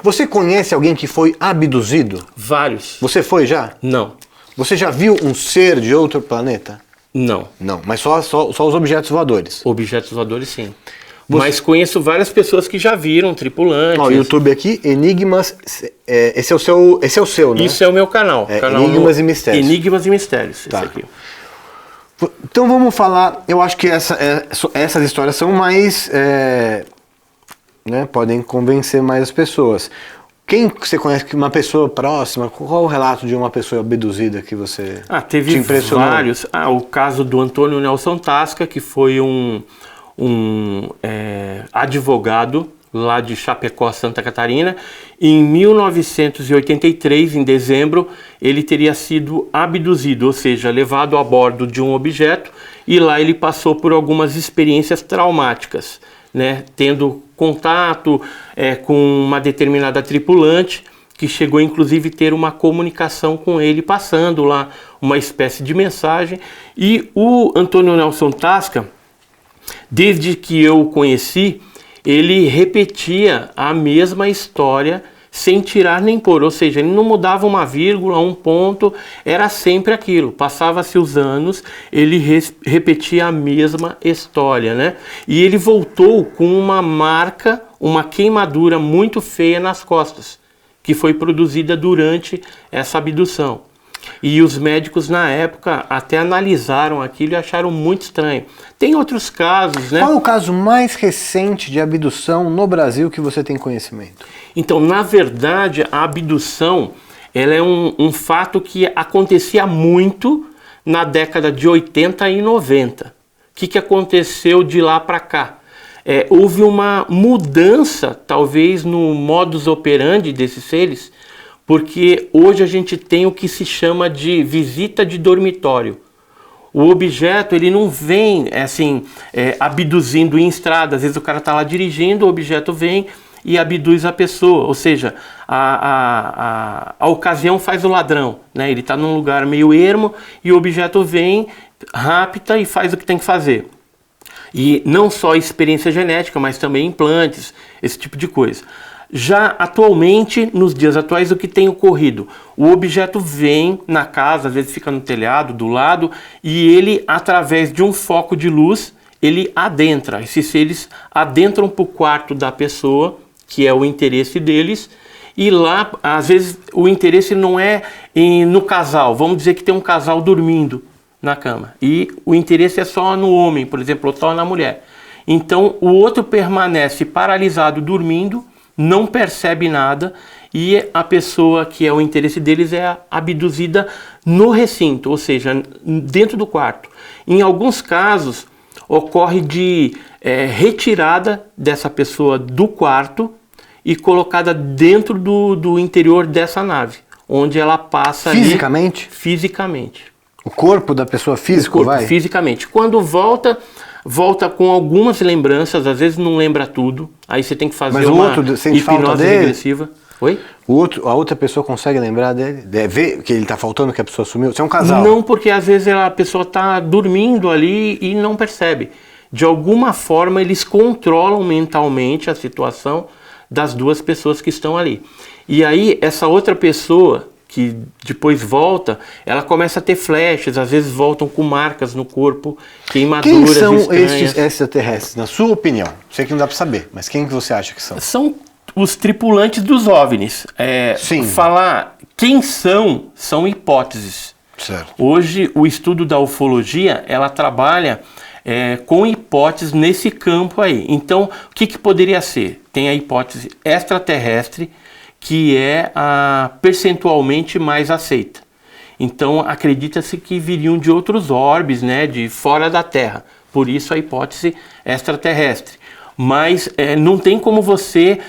Você conhece alguém que foi abduzido? Vários. Você foi já? Não. Você já viu um ser de outro planeta? Não. Não, mas só os objetos voadores. Objetos voadores, sim. Mas conheço várias pessoas que já viram tripulantes. Ó, o YouTube aqui, Enigmas, esse é o seu, né? Isso é o meu canal. Enigmas e Mistérios. Enigmas e Mistérios, Tá. esse aqui. Então vamos falar, eu acho que essas histórias são mais, né, podem convencer mais as pessoas. Quem você conhece, uma pessoa próxima, qual o relato de uma pessoa abduzida que você teve te impressionou? vários. O caso do Antônio Nelson Tasca, que foi um advogado lá de Chapecó, Santa Catarina. Em 1983, em dezembro, ele teria sido abduzido, ou seja, levado a bordo de um objeto, e lá ele passou por algumas experiências traumáticas, né, tendo contato com uma determinada tripulante, que chegou inclusive a ter uma comunicação com ele, passando lá uma espécie de mensagem. E o Antônio Nelson Tasca, desde que eu o conheci, ele repetia a mesma história sem tirar nem pôr, ou seja, ele não mudava uma vírgula, um ponto, era sempre aquilo. Passava-se os anos, ele repetia a mesma história, né? E ele voltou com uma marca, uma queimadura muito feia nas costas, que foi produzida durante essa abdução. E os médicos na época até analisaram aquilo e acharam muito estranho. Tem outros casos, né? Qual é o caso mais recente de abdução no Brasil que você tem conhecimento? Então, na verdade, a abdução ela é um fato que acontecia muito na década de 80 e 90. O que aconteceu de lá para cá? Houve uma mudança, talvez, no modus operandi desses seres, porque hoje a gente tem o que se chama de visita de dormitório. O objeto ele não vem assim abduzindo em estrada. Às vezes o cara está lá dirigindo, o objeto vem e abduz a pessoa. Ou seja, a ocasião faz o ladrão, né? Ele está num lugar meio ermo e o objeto vem, rapta e faz o que tem que fazer. E não só experiência genética, mas também implantes, esse tipo de coisa. Já atualmente, nos dias atuais, o que tem ocorrido? O objeto vem na casa, às vezes fica no telhado, do lado, e ele, através de um foco de luz, ele adentra. Esses seres adentram para o quarto da pessoa, que é o interesse deles, e lá, às vezes, o interesse não é no casal. Vamos dizer que tem um casal dormindo na cama, e o interesse é só no homem, por exemplo, ou só na mulher. Então, o outro permanece paralisado, dormindo, não percebe nada, e a pessoa que é o interesse deles é abduzida no recinto, ou seja, dentro do quarto. Em alguns casos, ocorre de retirada dessa pessoa do quarto e colocada dentro do interior dessa nave, onde ela passa fisicamente? Ali, fisicamente. O corpo da pessoa físico, vai? Fisicamente. Quando volta com algumas lembranças, às vezes não lembra tudo, aí você tem que fazer uma hipnose regressiva. Oi? A outra pessoa consegue lembrar dele? Ver que ele está faltando, que a pessoa sumiu? Você é um casal? Não, porque às vezes a pessoa está dormindo ali e não percebe. De alguma forma eles controlam mentalmente a situação das duas pessoas que estão ali. E aí essa outra pessoa que depois volta, ela começa a ter flashes, às vezes voltam com marcas no corpo, queimaduras estranhas. Quem são esses extraterrestres, na sua opinião? Sei que não dá para saber, mas quem que você acha que são? São os tripulantes dos OVNIs. Sim. Falar quem são hipóteses. Certo. Hoje, o estudo da ufologia, ela trabalha com hipóteses nesse campo aí. Então, o que poderia ser? Tem a hipótese extraterrestre, que é a percentualmente mais aceita. Então acredita-se que viriam de outros orbes, né, de fora da Terra. Por isso a hipótese extraterrestre. Mas não tem como você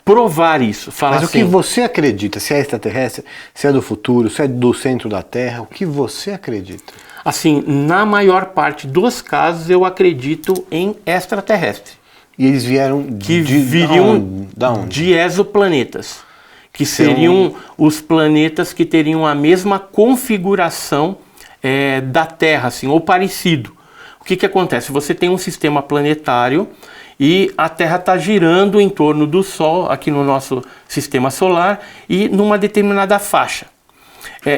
provar isso. Mas o que você acredita? Se é extraterrestre, se é do futuro, se é do centro da Terra, o que você acredita? Assim, na maior parte dos casos eu acredito em extraterrestre. E eles vieram viriam de exoplanetas, que seriam os planetas que teriam a mesma configuração da Terra, assim, ou parecido. O que acontece? Você tem um sistema planetário e a Terra está girando em torno do Sol, aqui no nosso sistema solar, e numa determinada faixa.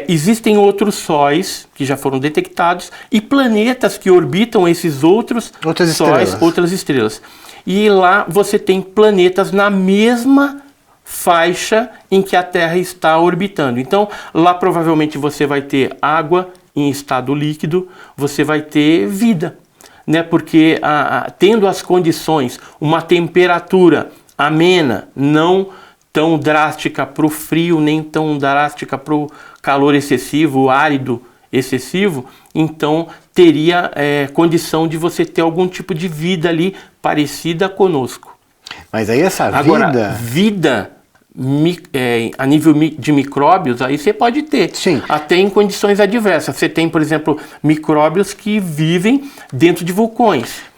Existem outros sóis que já foram detectados e planetas que orbitam esses outros sóis, outras estrelas. E lá você tem planetas na mesma faixa em que a Terra está orbitando. Então, lá provavelmente você vai ter água em estado líquido, você vai ter vida, né? Porque tendo as condições, uma temperatura amena, não tão drástica para o frio, nem tão drástica para o calor excessivo, árido excessivo, então teria condição de você ter algum tipo de vida ali parecida conosco. Mas aí essa vida a nível de micróbios, aí você pode ter. Sim. Até em condições adversas. Você tem, por exemplo, micróbios que vivem dentro de vulcões.